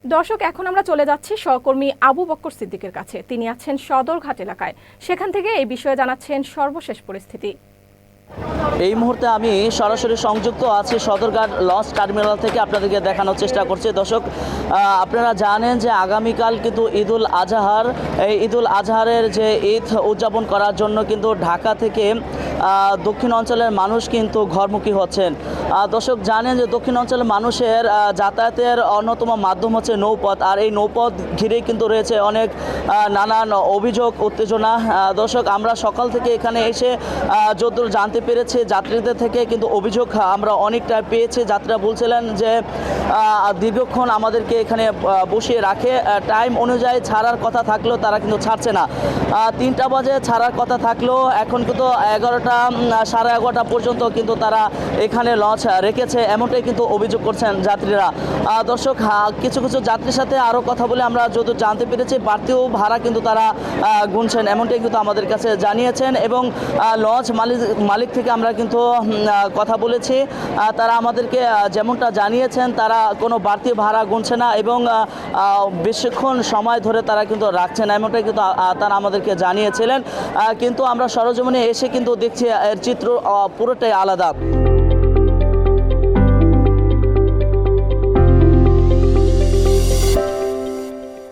দর্শক, এখন আমরা চলে যাচ্ছি সহকর্মী আবু বক্কর সিদ্দিকের কাছে। তিনি আছেন সদরঘাট এলাকায়। সেখান থেকে এই বিষয়ে জানাচ্ছেন সর্বশেষ পরিস্থিতি। এই মুহূর্তে আমি সরাসরি সংযুক্ত আছি সদরঘাট লঞ্চ টার্মিনাল থেকে, আপনাদেরকে দেখানোর চেষ্টা করছি। দর্শক, আপনারা জানেন যে আগামীকাল কিন্তু ঈদুল আজহার, এই ঈদুল আজহারের যে ঈদ উদযাপন করার জন্য কিন্তু ঢাকা থেকে দক্ষিণ অঞ্চলের মানুষ কিন্তু ঘরমুখী হচ্ছেন। দর্শক জানেন যে দক্ষিণ অঞ্চলের মানুষের যাতায়াতের অন্যতম মাধ্যম হচ্ছে নৌপথ, আর এই নৌপথ ঘিরেই কিন্তু রয়েছে অনেক নানান অভিযোগ, উত্তেজনা। দর্শক, আমরা সকাল থেকে এখানে এসে যতদূর জানতে পেরেছি যাত্রীদের থেকে কিন্তু অভিযোগ আমরা অনেকটা পেয়েছি। যাত্রীরা বলছিলেন যে দীর্ঘক্ষণ আমাদেরকে এখানে বসিয়ে রাখে, টাইম অনুযায়ী ছাড়ার কথা থাকলেও তারা কিন্তু ছাড়ছে না। 3টা বাজে ছাড়ার কথা থাকলেও এখন কিন্তু 11টা, সাড়ে 11টা পর্যন্ত কিন্তু তারা এখানে লঞ্চ রেখেছে, এমনটাই কিন্তু অভিযোগ করছেন যাত্রীরা। দর্শক, কিছু কিছু যাত্রীর সাথে আরও কথা বলে আমরা যত জানতে পেরেছি বাড়তিও ভাড়া কিন্তু তারা গুনছেন, এমনটাই কিন্তু আমাদের কাছে জানিয়েছেন। এবং লঞ্চ মালিক থেকে আমরা কিন্তু কথা বলেছি, তারা আমাদেরকে যেমনটা জানিয়েছেন তারা কোনো বাড়তি ভাড়া গুনছে না এবং বেশিক্ষণ সময় ধরে তারা কিন্তু রাখছে না, এমনটাই কিন্তু তারা আমাদেরকে জানিয়েছিলেন। কিন্তু আমরা সরজমিনে এসে কিন্তু দেখছি এর চিত্র পুরোটাই আলাদা।